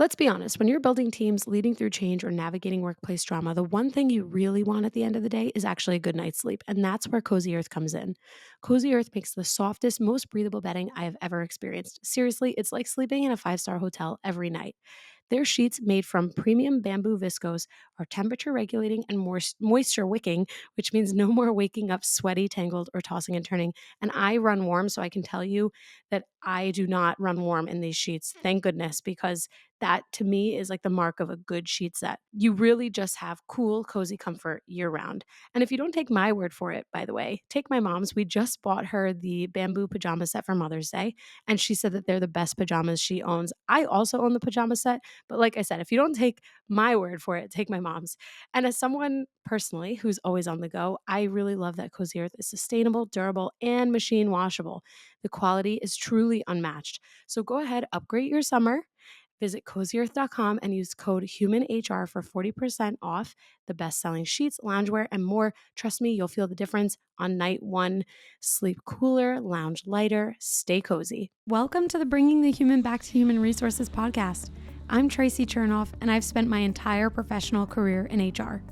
Let's be honest, when you're building teams, leading through change, or navigating workplace drama, the one thing you really want at the end of the day is actually a good night's sleep. And that's where Cozy Earth comes in. Cozy Earth makes the softest, most breathable bedding I have ever experienced. Seriously, it's like sleeping in a five-star hotel every night. Their sheets, made from premium bamboo viscose, are temperature regulating and more moisture wicking, which means no more waking up sweaty, tangled, or tossing and turning. And I run warm, so I can tell you that I do not run warm in these sheets. Thank goodness, because that to me is like the mark of a good sheet set. You really just have cool, cozy comfort year round. And if you don't take my word for it, by the way, take my mom's. We just bought her the bamboo pajama set for Mother's Day, and she said that they're the best pajamas she owns. I also own the pajama set, but like I said, if you don't take my word for it, take my mom's. And as someone personally who's always on the go, I really love that Cozy Earth is sustainable, durable, and machine washable. The quality is truly unmatched. So go ahead, upgrade your summer. Visit cozyearth.com and use code HUMANHR for 40% off the best selling sheets, loungewear, and more. Trust me, you'll feel the difference on night one. Sleep cooler, lounge lighter, stay cozy. Welcome to the Bringing the Human Back to Human Resources podcast. I'm Traci Chernoff, and I've spent my entire professional career in HR.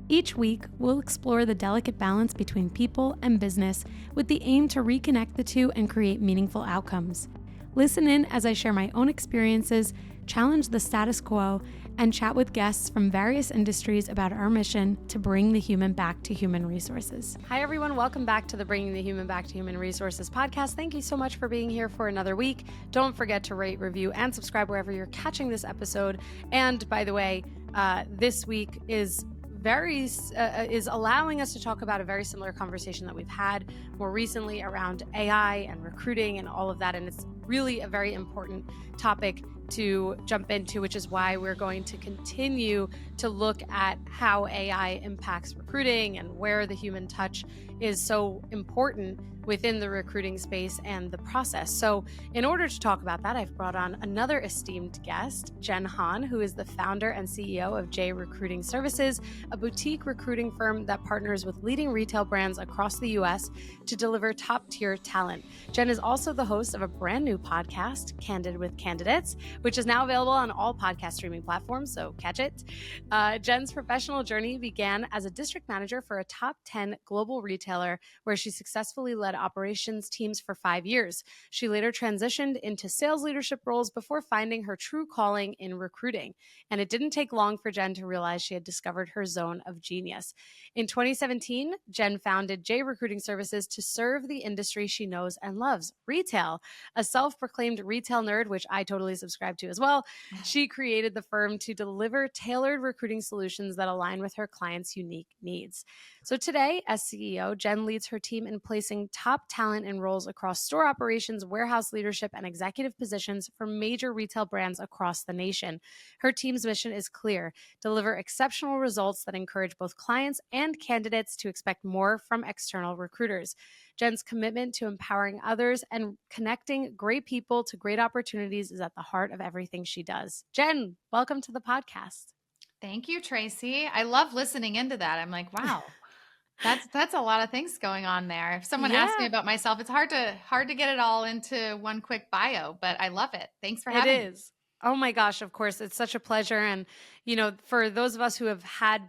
Each week, we'll explore the delicate balance between people and business with the aim to reconnect the two and create meaningful outcomes. Listen in as I share my own experiences, challenge the status quo, and chat with guests from various industries about our mission to bring the human back to human resources. Hi, everyone. Welcome back to the Bringing the Human Back to Human Resources podcast. Thank you so much for being here for another week. Don't forget to rate, review, and subscribe wherever you're catching this episode. And by the way, this week is allowing us to talk about a very similar conversation that we've had more recently around AI and recruiting and all of that. And it's really a very important topic to jump into, which is why we're going to continue to look at how AI impacts recruiting and where the human touch is so important within the recruiting space and the process. So in order to talk about that, I've brought on another esteemed guest, Jen Hahn, who is the founder and CEO of J Recruiting Services, a boutique recruiting firm that partners with leading retail brands across the U.S. to deliver top-tier talent. Jen is also the host of a brand new podcast, Candid with Candidates, which is now available on all podcast streaming platforms, so catch it. Jen's professional journey began as a district manager for a top 10 global retailer, where she successfully led operations teams for 5 years. She later transitioned into sales leadership roles before finding her true calling in recruiting. And it didn't take long for Jen to realize she had discovered her zone of genius. In 2017, Jen founded J Recruiting Services to serve the industry she knows and loves, retail. A self-proclaimed retail nerd, which I totally subscribe to as well, she created the firm to deliver tailored recruiting solutions that align with her clients' unique needs. So today, as CEO, Jen leads her team in placing top talent in roles across store operations, warehouse leadership, and executive positions for major retail brands across the nation. Her team's mission is clear: deliver exceptional results that encourage both clients and candidates to expect more from external recruiters. Jen's commitment to empowering others and connecting great people to great opportunities is at the heart of everything she does. Jen, welcome to the podcast. Thank you, Traci. I love listening into that. I'm like, wow, that's a lot of things going on there. If someone asks me Yeah, about myself, it's hard to get it all into one quick bio, but I love it. Thanks for it having me. is. Oh my gosh, of course. It's such a pleasure. And, for those of us who have had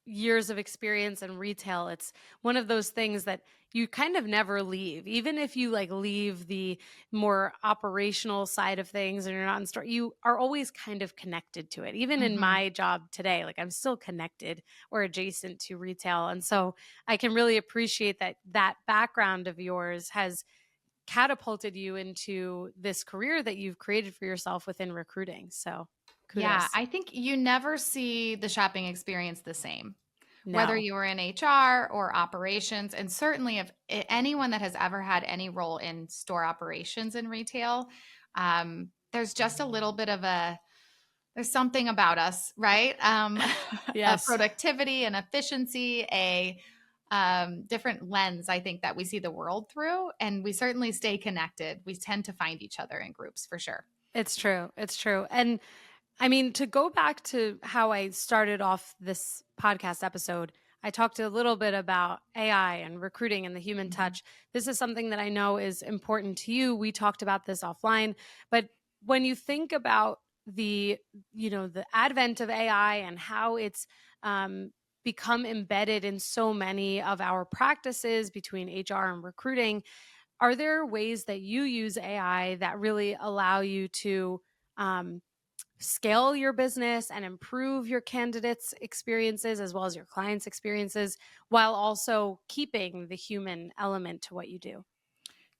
years of experience in retail, it's one of those things that you kind of never leave. Even if you like leave the more operational side of things and you're not in store, you are always kind of connected to it. Even in Mhm. my job today, like I'm still connected or adjacent to retail. And so I can really appreciate that background of yours has catapulted you into this career that you've created for yourself within recruiting. So Yeah, kudos. I think you never see the shopping experience the same, whether No. you were in HR or operations. And certainly, if anyone that has ever had any role in store operations in retail, there's just a little bit of there's something about us, right? A Yes. productivity and efficiency, a different lens, I think, that we see the world through. And we certainly stay connected. We tend to find each other in groups for sure. It's true. It's true. And I mean, to go back to how I started off this podcast episode, I talked a little bit about AI and recruiting and the human Mhm. touch. This is something that I know is important to you. We talked about this offline, but when you think about the the advent of AI and how it's become embedded in so many of our practices between HR and recruiting, are there ways that you use AI that really allow you to um, scale your business and improve your candidates' experiences as well as your clients' experiences while also keeping the human element to what you do?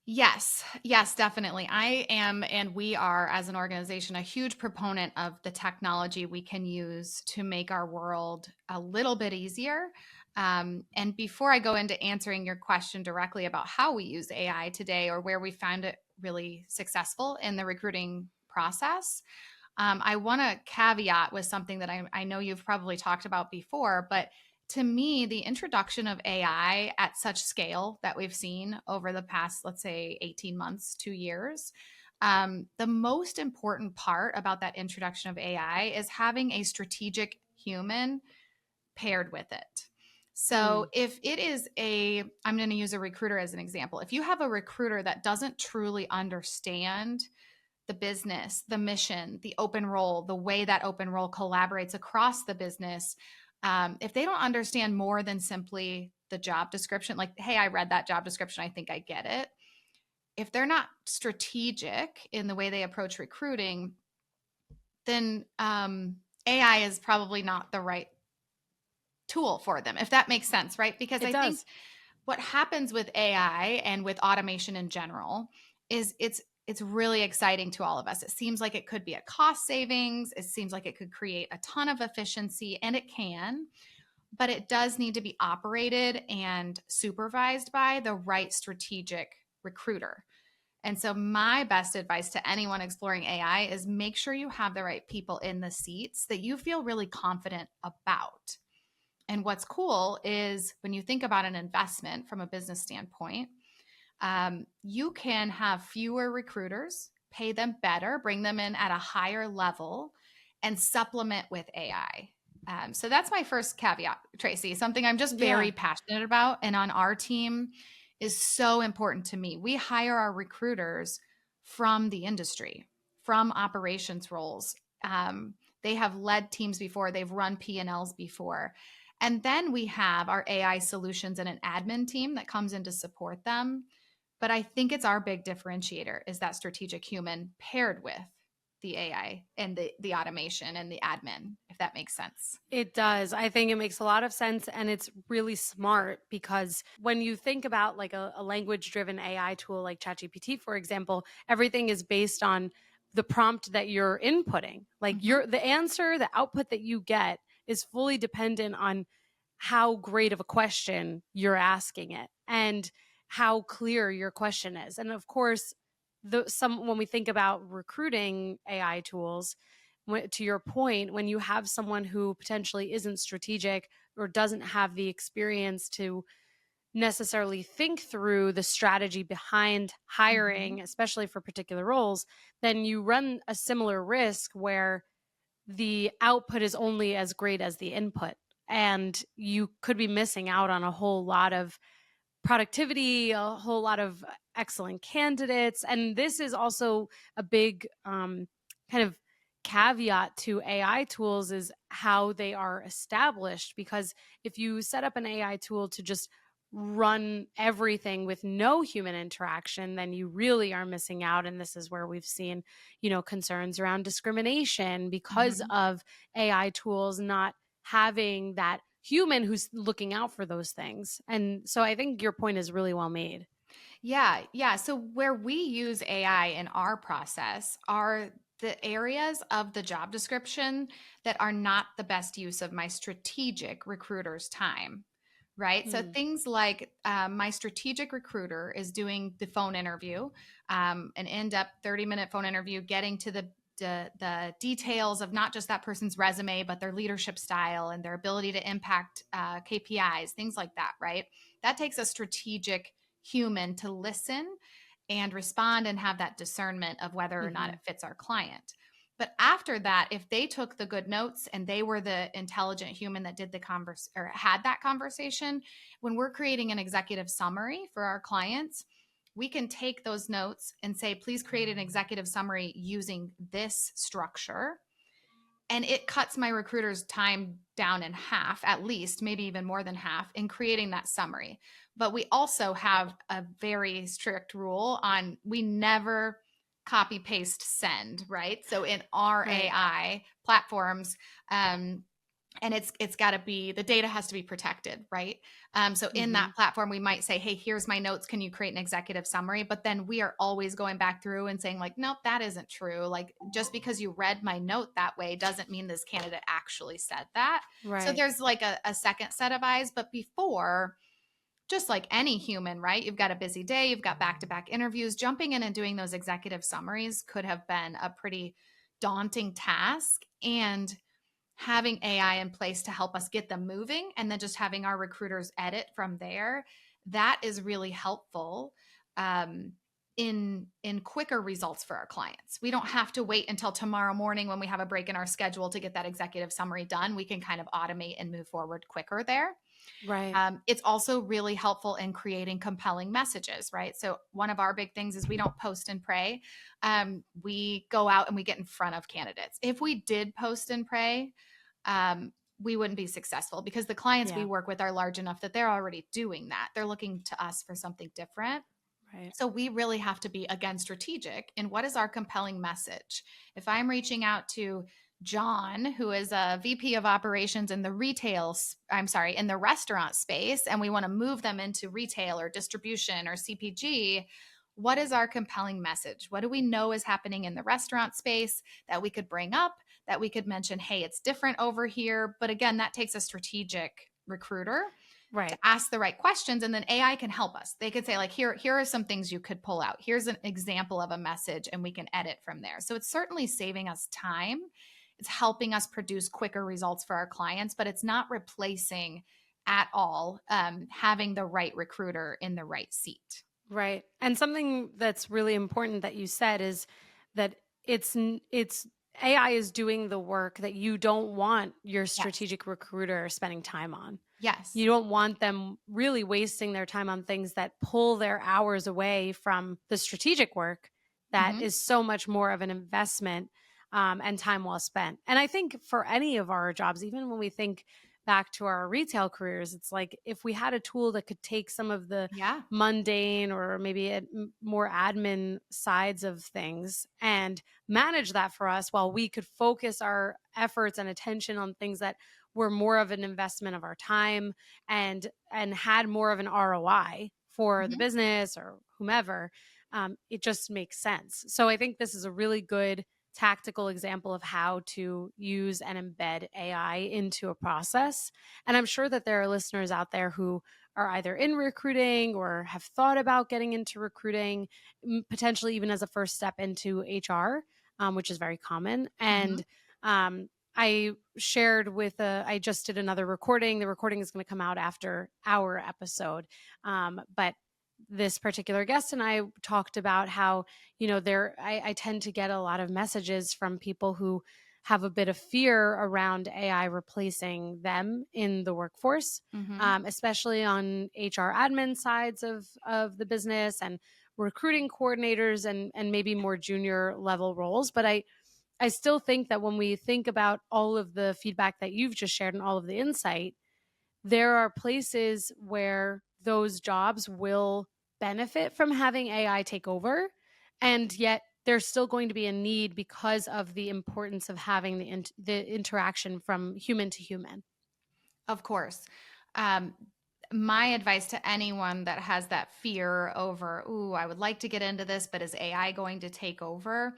Yes, yes, definitely. I am, and we are as an organization, a huge proponent of the technology we can use to make our world a little bit easier. And before I go into answering your question directly about how we use AI today or where we found it really successful in the recruiting process, I want to caveat with something that I know you've probably talked about before, but to me, the introduction of AI at such scale that we've seen over the past, let's say, 18 months, 2 years, the most important part about that introduction of AI is having a strategic human paired with it. So Mm, if it is I'm going to use a recruiter as an example. If you have a recruiter that doesn't truly understand the business, the mission, the open role, the way that open role collaborates across the business, if they don't understand more than simply the job description, like, hey, I read that job description, I think I get it. If they're not strategic in the way they approach recruiting, then AI is probably not the right tool for them, if that makes sense, right? Because it I think does. what happens with AI and with automation in general is it's really exciting to all of us. It seems like it could be a cost savings. It seems like it could create a ton of efficiency, and it can, but it does need to be operated and supervised by the right strategic recruiter. And so my best advice to anyone exploring AI is make sure you have the right people in the seats that you feel really confident about. And what's cool is when you think about an investment from a business standpoint, you can have fewer recruiters, pay them better, bring them in at a higher level, and supplement with AI. So that's my first caveat, Traci. Something I'm just Yeah. very passionate about, and on our team is so important to me. We hire our recruiters from the industry, from operations roles. They have led teams before. They've run P&Ls before. And then we have our AI solutions and an admin team that comes in to support them. But I think it's our big differentiator is that strategic human paired with the AI and the automation and the admin, if that makes sense. It does. I think it makes a lot of sense and it's really smart because when you think about like a language driven AI tool like ChatGPT, for example, everything is based on the prompt that you're inputting. Like Hmm. the answer, the output that you get is fully dependent on how great of a question you're asking it and how clear your question is. And of course, when we think about recruiting AI tools, to your point, when you have someone who potentially isn't strategic or doesn't have the experience to necessarily think through the strategy behind Hmm. hiring, especially for particular roles, then you run a similar risk where the output is only as great as the input. And you could be missing out on a whole lot of productivity, a whole lot of excellent candidates. And this is also a big kind of caveat to AI tools is how they are established. Because if you set up an AI tool to just run everything with no human interaction, then you really are missing out. And this is where we've seen, concerns around discrimination because Hmm. of AI tools not having that human who's looking out for those things. And so I think your point is really well made. Yeah, yeah. So where we use AI in our process are the areas of the job description that are not the best use of my strategic recruiter's time. Right. So Mm, things like my strategic recruiter is doing the phone interview, an in depth 30-minute phone interview, getting to the details of not just that person's resume, but their leadership style and their ability to impact KPIs, things like that. Right. That takes a strategic human to listen and respond and have that discernment of whether or not it mhm. fits our client. But after that, if they took the good notes and they were the intelligent human that did the converse or had that conversation, when we're creating an executive summary for our clients, we can take those notes and say, please create an executive summary using this structure. And it cuts my recruiter's time down in half, at least, maybe even more than half, in creating that summary. But we also have a very strict rule on we never copy paste send, right? So in our Right. AI platforms, and it's got to be, the data has to be protected, right? So in that Mhm. platform we might say, hey, here's my notes, can you create an executive summary? But then we are always going back through and saying like, nope, that isn't true. Like, just because you read my note that way doesn't mean this candidate actually said that. So Right. there's like a second set of eyes. But before, just like any human, right? You've got a busy day, you've got back-to-back interviews. Jumping in and doing those executive summaries could have been a pretty daunting task. And having AI in place to help us get them moving, and then just having our recruiters edit from there, that is really helpful, um, in quicker results for our clients. We don't have to wait until tomorrow morning when we have a break in our schedule to get that executive summary done. We can kind of automate and move forward quicker there. Right. It's also really helpful in creating compelling messages, right? So one of our big things is we don't post and pray. We go out and we get in front of candidates. If we did post and pray, we wouldn't be successful, because the clients we Yeah. work with are large enough that they're already doing that. They're looking to us for something different. Right. So we really have to be, again, strategic in what is our compelling message. If I'm reaching out to John, who is a VP of operations in the in the restaurant space, and we want to move them into retail or distribution or CPG, what is our compelling message? What do we know is happening in the restaurant space that we could bring up, that we could mention, hey, it's different over here? But again, that takes a strategic recruiter to Right. ask the right questions, and then AI can help us. They could say like, here are some things you could pull out, here's an example of a message, and we can edit from there. So it's certainly saving us time, it's helping us produce quicker results for our clients, but it's not replacing at all having the right recruiter in the right seat. Right. And something that's really important that you said is that it's AI is doing the work that you don't want your Yes. strategic recruiter spending time on. Yes. You don't want them really wasting their time on things that pull their hours away from the strategic work that Hmm. is so much more of an investment, and time well spent. And I think for any of our jobs, even when we think back to our retail careers, it's like if we had a tool that could take some of the Yeah. mundane or maybe more admin sides of things and manage that for us while we could focus our efforts and attention on things that were more of an investment of our time and had more of an ROI for the Hmm. business or whomever. It just makes sense. So I think this is a really good tactical example of how to use and embed AI into a process. And I'm sure that there are listeners out there who are either in recruiting or have thought about getting into recruiting, potentially even as a first step into HR, which is very common. Hmm. And I shared with I just did another recording. The recording is going to come out after our episode. But this particular guest and I talked about how, I tend to get a lot of messages from people who have a bit of fear around AI replacing them in the workforce, Hmm. especially on HR admin sides of the business and recruiting coordinators and maybe more junior level roles. But I still think that when we think about all of the feedback that you've just shared and all of the insight, there are places where those jobs will benefit from having AI take over. And yet there's still going to be a need because of the importance of having the interaction from human to human. Of course. Um, my advice to anyone that has that fear over, ooh, I would like to get into this, but is AI going to take over?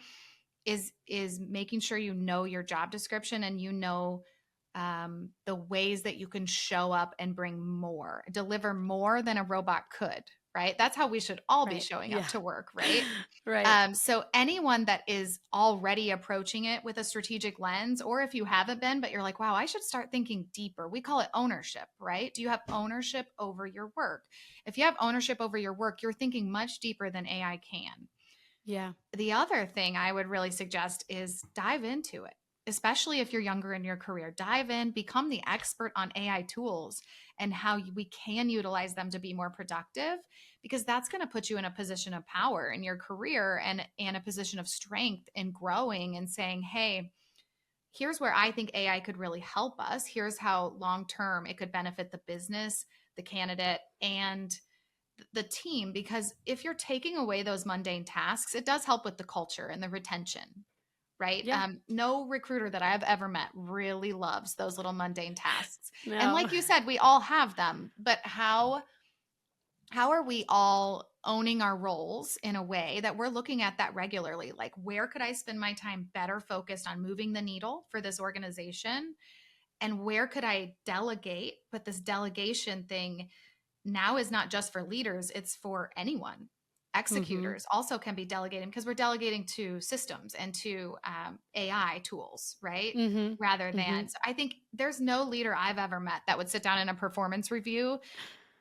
Is making sure you know your job description, and you know the ways that you can show up and bring more, deliver more than a robot could. Right? That's how we should all be Right. showing up Yeah. to work. Right? Right. So anyone that is already approaching it with a strategic lens, or if you haven't been, but you're like, wow, I should start thinking deeper. We call it ownership, right? Do you have ownership over your work? If you have ownership over your work, you're thinking much deeper than AI can. Yeah. The other thing I would really suggest is dive into it. especially if you're younger in your career. Dive in, become the expert on AI tools and how we can utilize them to be more productive, because that's going to put you in a position of power in your career and a position of strength and growing and saying, hey, here's where I think AI could really help us. Here's how long term it could benefit the business, the candidate, and the team. Because if you're taking away those mundane tasks, it does help with the culture and the retention, right? Yeah. No recruiter that I've ever met really loves those little mundane tasks. And No. like you said, we all have them, but how are we all owning our roles in a way that we're looking at that regularly? Like, where could I spend my time better focused on moving the needle for this organization? And where could I delegate? But this delegation thing now is not just for leaders, it's for anyone. Mhm. Executors also can be delegating, because we're delegating to systems and to AI tools, right? Mhm. Rather than, Mhm. so I think there's no leader I've ever met that would sit down in a performance review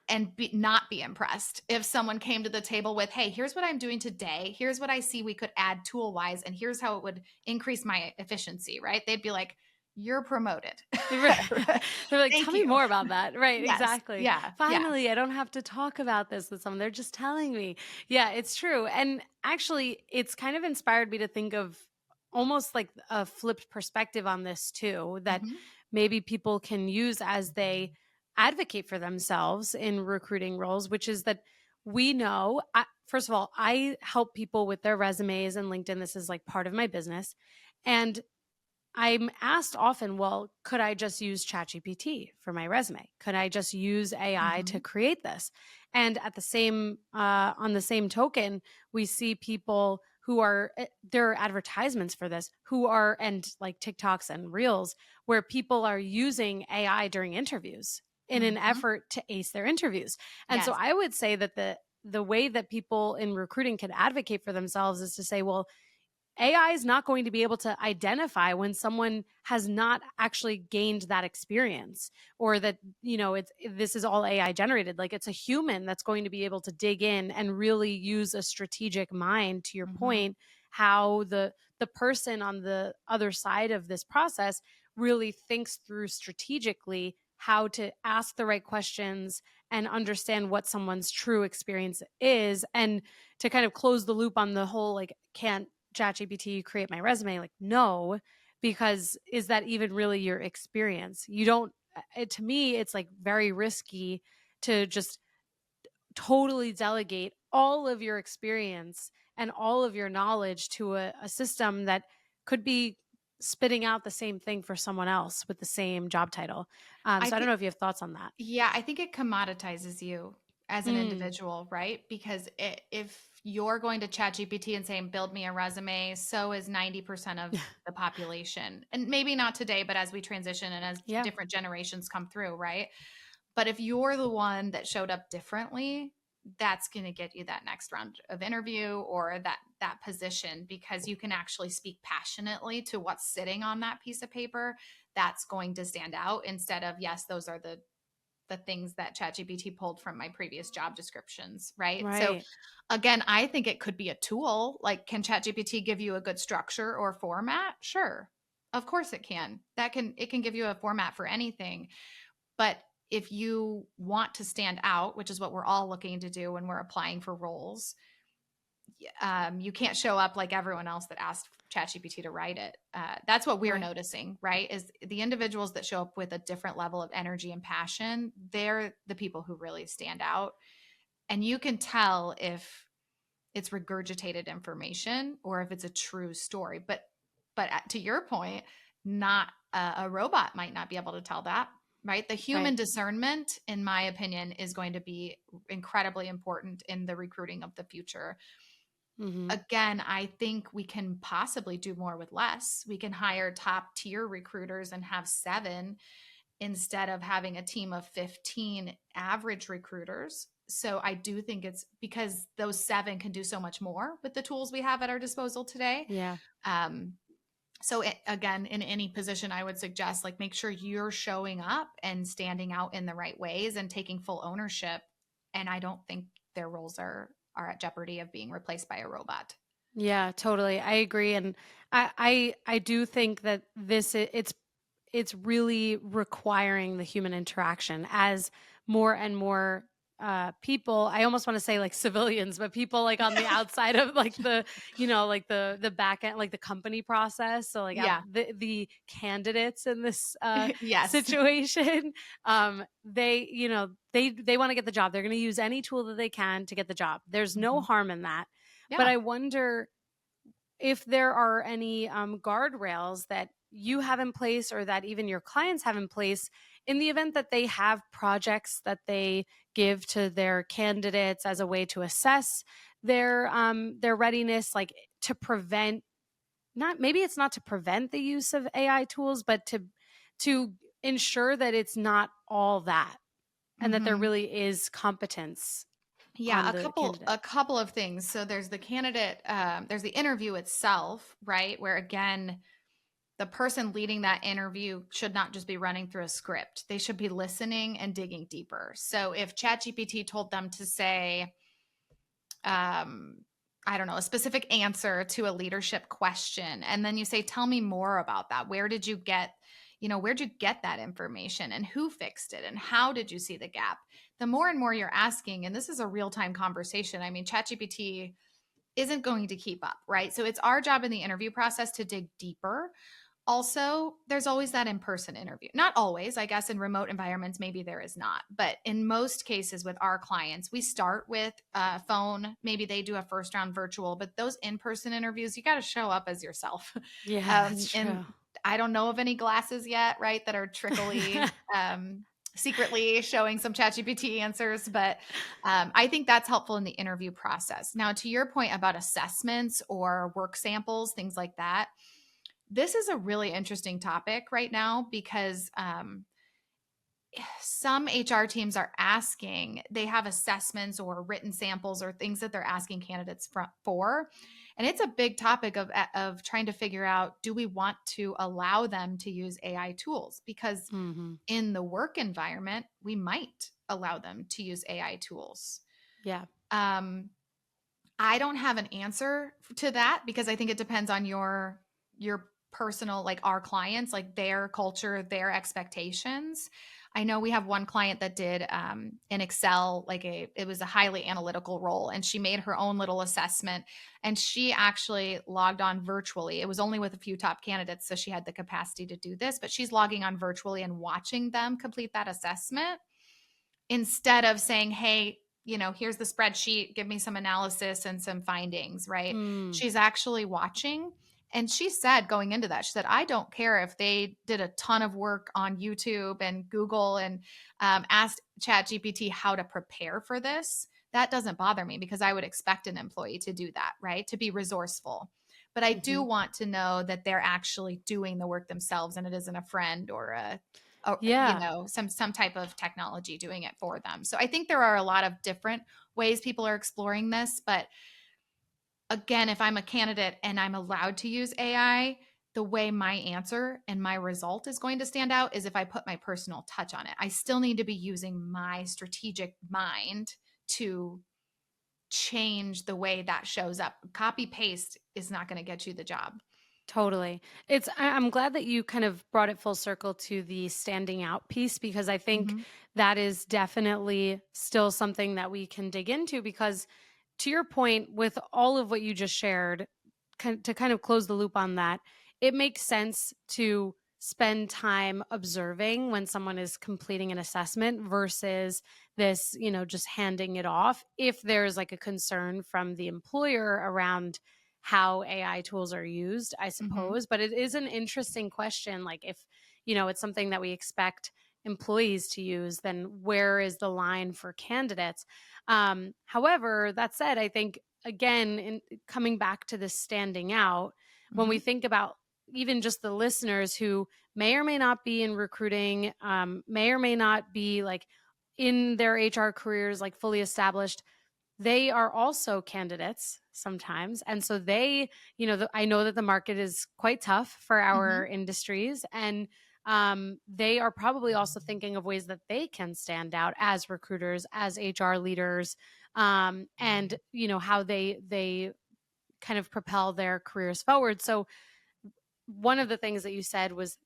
and not be impressed if someone came to the table with, hey, here's what I'm doing today, here's what I see we could add tool wise, and here's how it would increase my efficiency, right? They'd be like, you're promoted. Right. They're like, Thank "Tell me you. more about that." Right, Yes, exactly. yeah, yeah. Finally, I don't have to talk about this with someone. They're just telling me. Yeah, it's true. And actually, it's kind of inspired me to think of almost like a flipped perspective on this too, that Hmm. maybe people can use as they advocate for themselves in recruiting roles, which is that we know, first of all, I help people with their resumes and LinkedIn. This is like part of my business. And I'm asked often, well, could I just use ChatGPT for my resume? Could I just use AI to Hmm. create this? And at the same, on the same token, we see people who are, there are advertisements for this who are, and like TikToks and Reels, where people are using AI during interviews in an Hmm. effort to ace their interviews. And so Yes. I would say that the way that people in recruiting can advocate for themselves is to say, well, AI is not going to be able to identify when someone has not actually gained that experience, or that, this is all AI generated. Like, it's a human that's going to be able to dig in and really use a strategic mind, to your Hmm. point, how the person on the other side of this process really thinks through strategically how to ask the right questions and understand what someone's true experience is, and to kind of close the loop on the whole, like, can't ChatGPT create my resume? Like, no, because is that even really your experience? You don't, to me, it's like very risky to just totally delegate all of your experience and all of your knowledge to a system that could be spitting out the same thing for someone else with the same job title. I So I don't know think, if you have thoughts on that. yeah, I think it commoditizes you as an Mm. individual, right? Because if you're going to ChatGPT and saying, build me a resume, so is 90% of the population. And maybe not today, but as we transition and as Yeah. different generations come through, right? But if you're the one that showed up differently, that's going to get you that next round of interview or that position, because you can actually speak passionately to what's sitting on that piece of paper. That's going to stand out, instead of, yes, those are the things that ChatGPT pulled from my previous job descriptions, right? So Right. again, I think it could be a tool. Like, can ChatGPT give you a good structure or format? Sure. Of course it can. It can give you a format for anything. But if you want to stand out, which is what we're all looking to do when we're applying for roles, you can't show up like everyone else that asked ChatGPT to write it. That's what we're Right. noticing, right? Is the individuals that show up with a different level of energy and passion, they're the people who really stand out. And you can tell if it's regurgitated information or if it's a true story. But to your point, not a robot might not be able to tell that, right? The human Right. discernment, in my opinion, is going to be incredibly important in the recruiting of the future. Hmm. Again, I think we can possibly do more with less. We can hire top tier recruiters and have seven instead of having a team of 15 average recruiters. So I do think it's because those seven can do so much more with the tools we have at our disposal today. Yeah. Um, so again, in any position, I would suggest, like, make sure you're showing up and standing out in the right ways and taking full ownership. And I don't think their roles are at jeopardy of being replaced by a robot. Yeah, totally. I agree. And I do think that it's really requiring the human interaction as more and more people. I almost want to say like civilians, but people like on the outside of like the like the back end, like the company process. So like out Yeah. the candidates in this Yes. situation, they they want to get the job. They're going to use any tool that they can to get the job. There's no Mhm. harm in that, but Yeah. I wonder if there are any guardrails that you have in place or that even your clients have in place in the event that they have projects that they give to their candidates as a way to assess their readiness, like to prevent, not maybe it's not to prevent the use of AI tools, but to ensure that it's not all that and that there Mhm. really is competence Yeah, on the candidate. a couple of things. So there's the candidate, there's the interview itself, right? Where again, the person leading that interview should not just be running through a script. They should be listening and digging deeper. So if ChatGPT told them to say, um, I don't know, a specific answer to a leadership question, and then you say, "Tell me more about that. Where did you get, where'd you get that information, and who fixed it, and how did you see the gap?" The more and more you're asking, and this is a real time conversation. I mean, ChatGPT isn't going to keep up, right? So it's our job in the interview process to dig deeper. Also, there's always that in-person interview. Not always, I guess in remote environments, maybe there is not. But in most cases with our clients, we start with phone. Maybe they do a first round virtual, but those in-person interviews, you got to show up as yourself. Yeah, that's And true. I don't know of any glasses yet, right, that are trickily secretly showing some ChatGPT answers, but I think that's helpful in the interview process. Now, to your point about assessments or work samples, things like that, this is a really interesting topic right now because some HR teams are asking, they have assessments or written samples or things that they're asking candidates for. And it's a big topic of trying to figure out, do we want to allow them to use AI tools? Because Hmm. in the work environment, we might allow them to use AI tools. Yeah. Um, I don't have an answer to that because I think it depends on your personal, like our clients, like their culture, their expectations. I know we have one client that did in Excel, like it was a highly analytical role, and she made her own little assessment, and she actually logged on virtually. It was only with a few top candidates, so she had the capacity to do this, but she's logging on virtually and watching them complete that assessment instead of saying, "Hey, here's the spreadsheet, give me some analysis and some findings," right? Mm. She's actually watching. And she said going into that, she said, "I don't care if they did a ton of work on YouTube and Google and asked ChatGPT how to prepare for this. That doesn't bother me because I would expect an employee to do that, right? To be resourceful. But I do Mhm. want to know that they're actually doing the work themselves and it isn't a friend or Yeah. some type of technology doing it for them." So I think there are a lot of different ways people are exploring this, but again, if I'm a candidate and I'm allowed to use AI, the way my answer and my result is going to stand out is if I put my personal touch on it. I still need to be using my strategic mind to change the way that shows up. Copy paste is not going to get you the job. Totally. I'm glad that you kind of brought it full circle to the standing out piece because I think Mhm. that is definitely still something that we can dig into because to your point with all of what you just shared, to kind of close the loop on that, it makes sense to spend time observing when someone is completing an assessment versus this, just handing it off if there's like a concern from the employer around how AI tools are used, I Mhm. suppose. But it is an interesting question. Like, if, it's something that we expect employees to use, then where is the line for candidates? However, that said, I think, again, in coming back to this standing out, when we Mhm. think about even just the listeners who may or may not be in recruiting, may or may not be like in their HR careers, like fully established, they are also candidates sometimes. And so they, I know that the market is quite tough for our Mhm. industries. And they are probably also thinking of ways that they can stand out as recruiters, as HR leaders, and, how they kind of propel their careers forward. So one of the things that you said was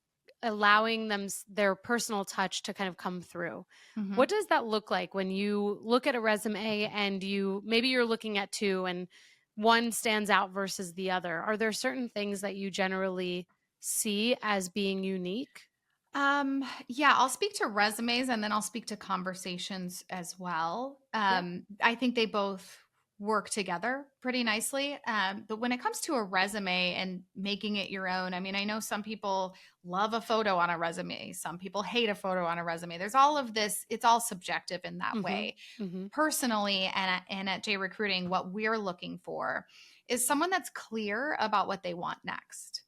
allowing them their personal touch to kind of come through. What Mhm. does that look like when you look at a resume and maybe you're looking at two and one stands out versus the other? Are there certain things that you generally see as being unique? Yeah, I'll speak to resumes and then I'll speak to conversations as well. Yeah. I think they both work together pretty nicely. But when it comes to a resume and making it your own, I mean, I know some people love a photo on a resume, some people hate a photo on a resume. There's all of this, it's all subjective in that Mhm. way. Mhm. Personally, and at J Recruiting, what we're looking for is someone that's clear about what they want next.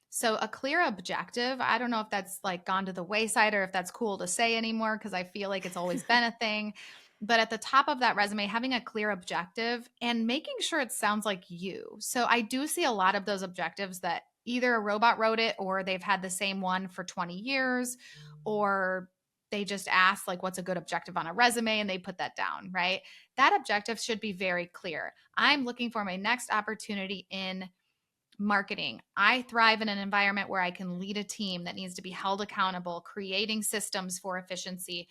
So a clear objective, I don't know if that's like gone to the wayside or if that's cool to say anymore because I feel like it's always been a thing. But at the top of that resume, having a clear objective and making sure it sounds like you. So I do see a lot of those objectives that either a robot wrote it or they've had the same one for 20 years or they just asked like what's a good objective on a resume and they put that down, right? That objective should be very clear. I'm looking for my next opportunity in marketing. I thrive in an environment where I can lead a team that needs to be held accountable, creating systems for efficiency,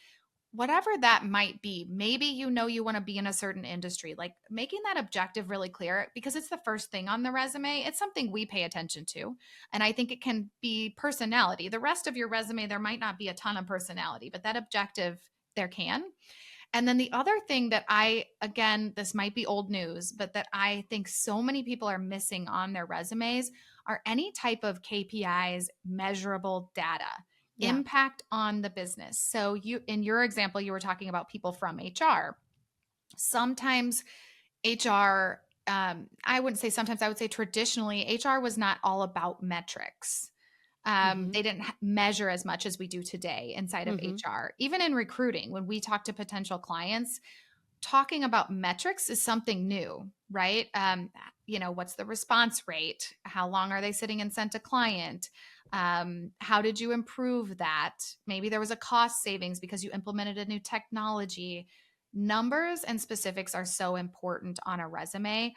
whatever that might be. Maybe you want to be in a certain industry, like making that objective really clear because it's the first thing on the resume. It's something we pay attention to. And I think it can be personality. The rest of your resume, there might not be a ton of personality, but that objective, there can. And then the other thing that again, this might be old news, but that I think so many people are missing on their resumes are any type of KPIs, measurable data, Yeah. impact on the business. So in your example, you were talking about people from HR. Sometimes HR, I wouldn't say sometimes, I would say traditionally, HR was not all about metrics. Mhm. They didn't measure as much as we do today inside of Mhm. HR. Even in recruiting, when we talk to potential clients, talking about metrics is something new, right? What's the response rate? How long are they sitting and sent a client? How did you improve that? Maybe there was a cost savings because you implemented a new technology. Numbers and specifics are so important on a resume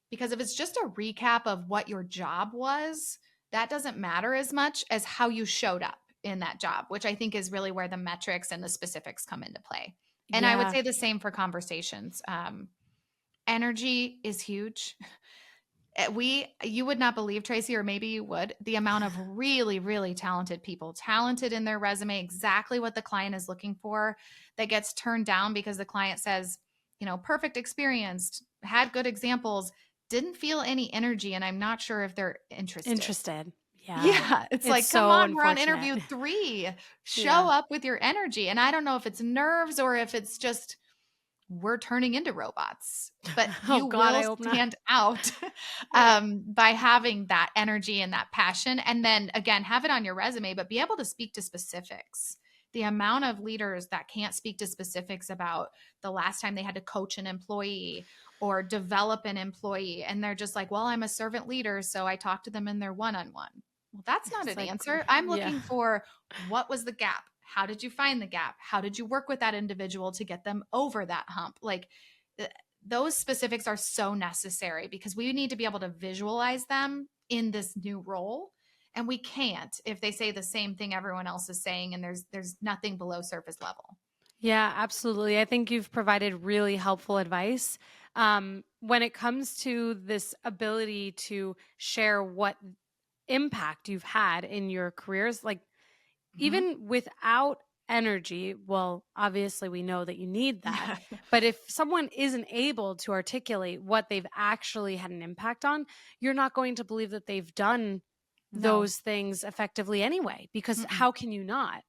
because if it's just a recap of what your job was, that doesn't matter as much as how you showed up in that job, which I think is really where the metrics and the specifics come into play. And I would Yeah. say the same for conversations. Energy is huge. You would not believe, Tracy, or maybe you would, the amount of really, really talented people, talented in their resume, exactly what the client is looking for, that gets turned down because the client says, perfect experience, had good examples, didn't feel any energy, and I'm not sure if they're interested. Interested. Yeah. Yeah, it's It's like, come so on, we're on unfortunate. interview 3. Show Yeah. up with your energy. And I don't know if it's nerves or if it's just we're turning into robots, but Oh you god, I will hope not. stand out Yeah. by having that energy and that passion. And then again, have it on your resume, but be able to speak to specifics. The amount of leaders that can't speak to specifics about the last time they had to coach an employee or develop an employee. And they're just like, well, I'm a servant leader. So I talk to them in their one on one. Well, that's not It's an like answer. I'm yeah. looking for what was the gap? How did you find the gap? How did you work with that individual to get them over that hump? Like those specifics are so necessary because we need to be able to visualize them in this new role. And we can't if they say the same thing everyone else is saying and there's nothing below surface level. Yeah, absolutely. I think you've provided really helpful advice. When it comes to this ability to share what impact you've had in your careers, like Mhm. even without energy, well, obviously we know that you need that. Yeah. But if someone isn't able to articulate what they've actually had an impact on, you're not going to believe that they've done No. those things effectively anyway, because Mm-mm. how can you not?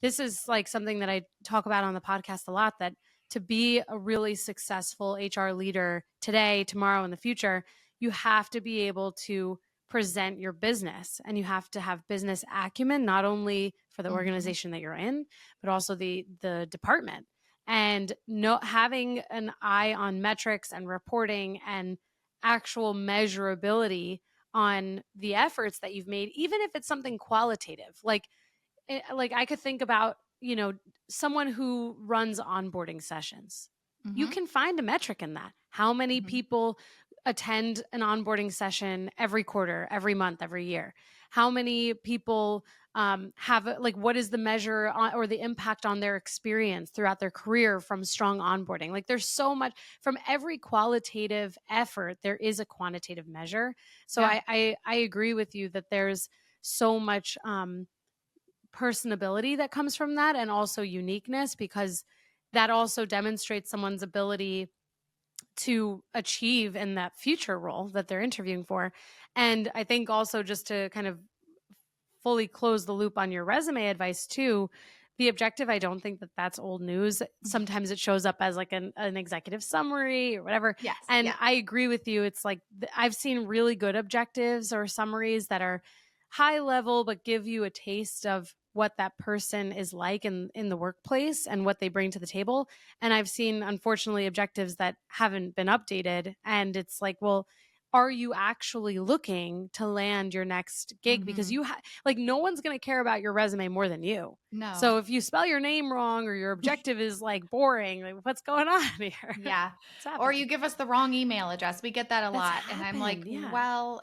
This is like something that I talk about on the podcast a lot, that to be a really successful HR leader today, tomorrow, in the future, you have to be able to present your business and you have to have business acumen, not only for the Mhm. organization that you're in, but also the department. And no, having an eye on metrics and reporting and actual measurability on the efforts that you've made, even if it's something qualitative. Like I could think about, someone who runs onboarding sessions. You Mhm. can find a metric in that. How many Mhm. people attend an onboarding session every quarter, every month, every year? How many people have like what is the measure on, or the impact on their experience throughout their career from strong onboarding? Like there's so much from every qualitative effort, there is a quantitative measure. So Yeah. I agree with you that there's so much personability that comes from that, and also uniqueness, because that also demonstrates someone's ability to achieve in that future role that they're interviewing for. And I think also, just to kind of fully close the loop on your resume advice too, the objective, I don't think that that's old news. Sometimes it shows up as like an executive summary or whatever. Yes. And Yeah. I agree with you. It's like I've seen really good objectives or summaries that are high level but give you a taste of what that person is like in the workplace and what they bring to the table. And I've seen, unfortunately, objectives that haven't been updated, and it's like, well, are you actually looking to land your next gig? Because Hmm. like, no one's going to care about your resume more than you. No. So if you spell your name wrong or your objective is like boring, like, what's going on here? Yeah. What's Or you happening? give us the wrong email address. We get that a That's lot. And I'm like, happened. Yeah. well,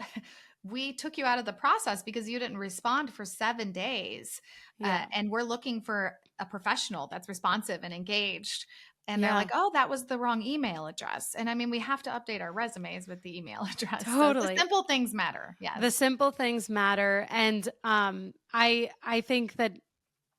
we took you out of the process because you didn't respond for 7 days. Yeah. And we're looking for a professional that's responsive and engaged. And they're like, Yeah. oh, that was the wrong email address. And I mean, we have to update our resumes with the email address. So the Totally. simple things matter. The Yes. simple things matter. And I think that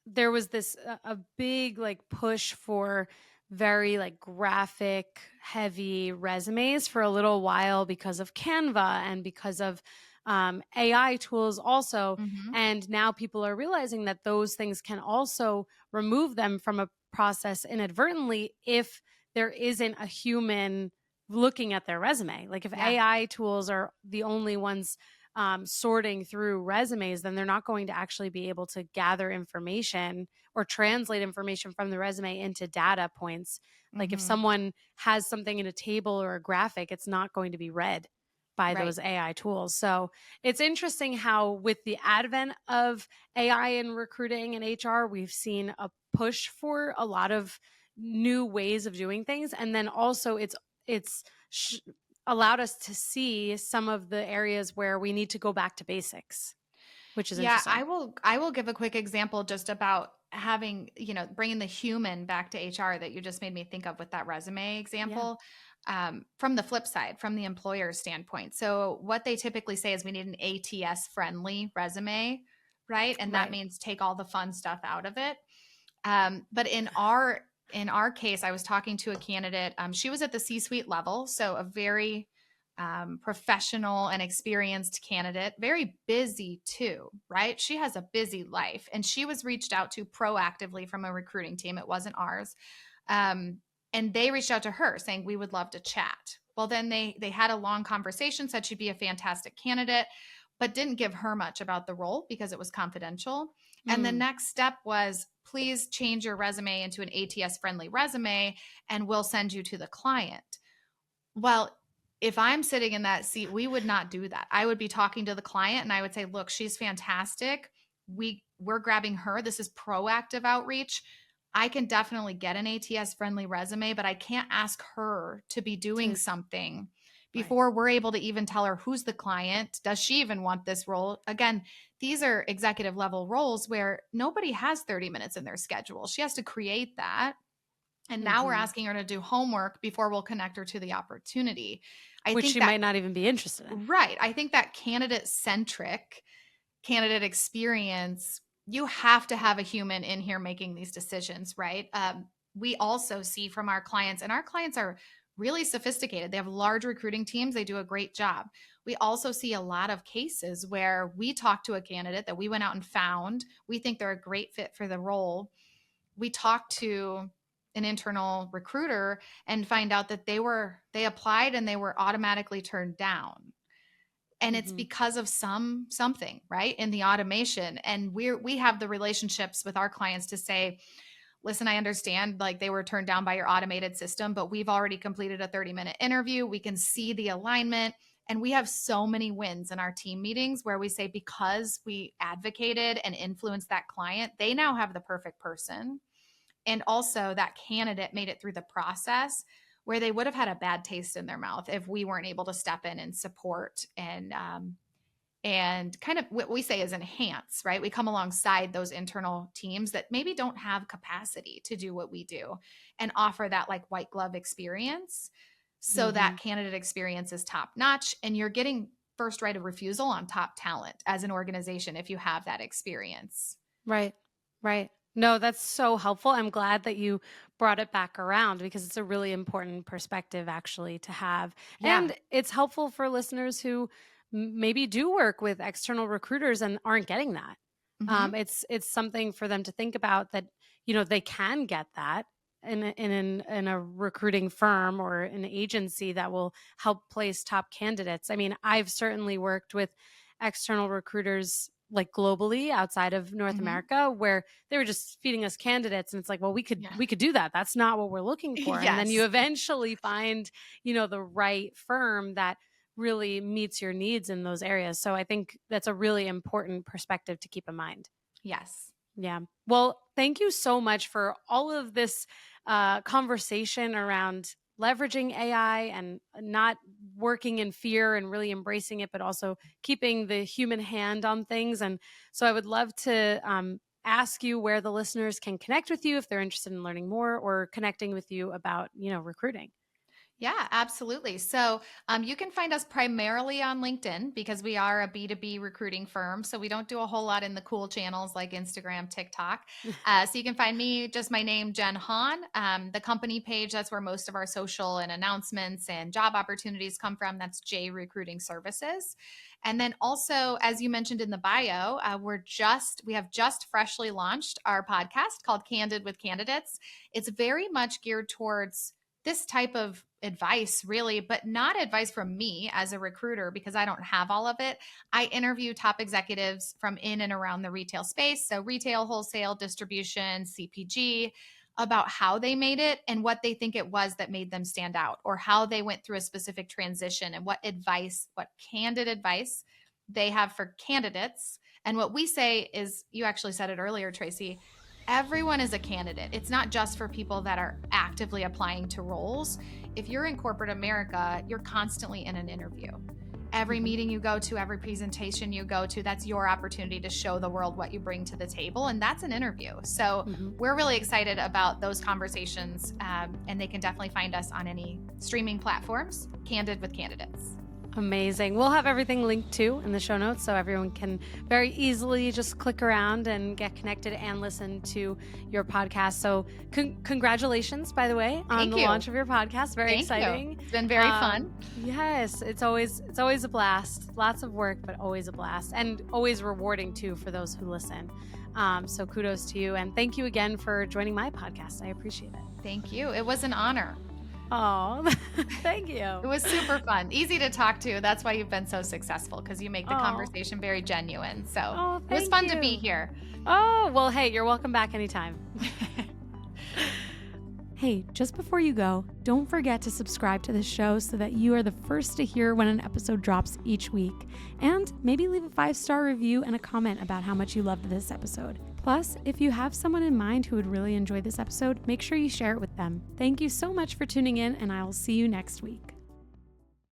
there was this a big like push for very like graphic heavy resumes for a little while because of Canva and because of AI tools also. Hmm. And now people are realizing that those things can also remove them from a process inadvertently if there isn't a human looking at their resume. Like if Yeah. AI tools are the only ones sorting through resumes, then they're not going to actually be able to gather information or translate information from the resume into data points. Like if Hmm. someone has something in a table or a graphic, it's not going to be read by Right. those AI tools. So it's interesting how, with the advent of AI in recruiting and HR, we've seen a push for a lot of new ways of doing things. And then also it's sh- allowed us to see some of the areas where we need to go back to basics, which is Yeah, interesting. I will give a quick example just about having, bringing the human back to HR that you just made me think of with that resume Yeah. example. From the flip side, from the employer standpoint. So what they typically say is we need an ATS friendly resume, right? And that Right. means take all the fun stuff out of it. But in our case, I was talking to a candidate. She was at the C-suite level, so a very professional and experienced candidate, very busy too, right? She has a busy life, and she was reached out to proactively from a recruiting team. It wasn't ours, um, and they reached out to her saying we would love to chat. Well, then they had a long conversation, said she'd be a fantastic candidate, but didn't give her much about the role because it was confidential. And the Mm. next step was, please change your resume into an ATS friendly resume and we'll send you to the client. Well, if I'm sitting in that seat, we would not do that. I would be talking to the client and I would say, look, she's fantastic. We're grabbing her. This is proactive outreach. I can definitely get an ATS friendly resume, but I can't ask her to be doing To something right. before we're able to even tell her who's the client. Does she even want this role? Again, these are executive level roles where nobody has 30 minutes in their schedule. She has to create that. And now we're Mhm. asking her to do homework before we'll connect her to the opportunity. I Which think she that, might not even be interested in. right. I think that candidate centric candidate experience, you have to have a human in here making these decisions, right? We also see from our clients, and our clients are really sophisticated. They have large recruiting teams, they do a great job. We also see a lot of cases where we talk to a candidate that we went out and found. We think they're a great fit for the role. We talked to an internal recruiter and find out that they applied and they were automatically turned down, and it's Mhm. because of something right in the automation. And we have the relationships with our clients to say, listen, I understand like they were turned down by your automated system, but we've already completed a 30-minute interview. We can see the alignment. And we have so many wins in our team meetings where we say, because we advocated and influenced that client, they now have the perfect person. And also that candidate made it through the process where they would have had a bad taste in their mouth if we weren't able to step in and support and kind of what we say is enhance, right? We come alongside those internal teams that maybe don't have capacity to do what we do and offer that like white glove experience so Mhm. that candidate experience is top notch and you're getting first right of refusal on top talent as an organization if you have that experience. Right. Right. No, that's so helpful. I'm glad that you brought it back around because it's a really important perspective actually to have. Yeah. And it's helpful for listeners who maybe do work with external recruiters and aren't getting that. Hmm. It's something for them to think about that, they can get that in a recruiting firm or an agency that will help place top candidates. I mean, I've certainly worked with external recruiters like globally outside of North Hmm. America where they were just feeding us candidates and it's like, well, we could Yeah. we could do that. That's not what we're looking for. And then you Yes. eventually find, the right firm that really meets your needs in those areas. So I think that's a really important perspective to keep in mind. Yes. Yeah. Well, thank you so much for all of this conversation around leveraging AI and not working in fear and really embracing it, but also keeping the human hand on things. And so I would love to ask you where the listeners can connect with you if they're interested in learning more or connecting with you about, recruiting. Yeah, absolutely. So you can find us primarily on LinkedIn because we are a B2B recruiting firm. So we don't do a whole lot in the cool channels like Instagram, TikTok. So you can find me, just my name, Jen Hahn. The company page, that's where most of our social and announcements and job opportunities come from. That's J Recruiting Services. And then also, as you mentioned in the bio, we have just freshly launched our podcast called Candid with Candidates. It's very much geared towards this type of advice, really, but not advice from me as a recruiter because I don't have all of it. I interview top executives from in and around the retail space. So, retail, wholesale, distribution, CPG, about how they made it and what they think it was that made them stand out, or how they went through a specific transition and what candid advice they have for candidates. And what we say is, you actually said it earlier, Traci, everyone is a candidate. It's not just for people that are actively applying to roles. If you're in corporate America, you're constantly in an interview. Every Mhm. meeting you go to, every presentation you go to, that's your opportunity to show the world what you bring to the table. And that's an interview. So Mhm. we're really excited about those conversations. And they can definitely find us on any streaming platforms, Candid with Candidates. Amazing. We'll have everything linked too in the show notes so everyone can very easily just click around and get connected and listen to your podcast. So, congratulations, by the way, on Thank the you. launch of your podcast. Very Thank you. exciting. It's been very fun. Yes, it's always a blast. Lots of work, but always a blast, and always rewarding too for those who listen. So, kudos to you, and thank you again for joining my podcast. I appreciate it. Thank you. It was an honor. Oh, thank It you. was super fun, easy to talk to. That's why you've been so successful because you make the Oh, conversation very genuine. So oh, it was thank fun to be you. here. Oh, well, hey, you're welcome back anytime. Hey, just before you go, don't forget to subscribe to this show so that you are the first to hear when an episode drops each week. And maybe leave a 5-star review and a comment about how much you loved this episode. Plus, if you have someone in mind who would really enjoy this episode, make sure you share it with them. Thank you so much for tuning in, and I will see you next week.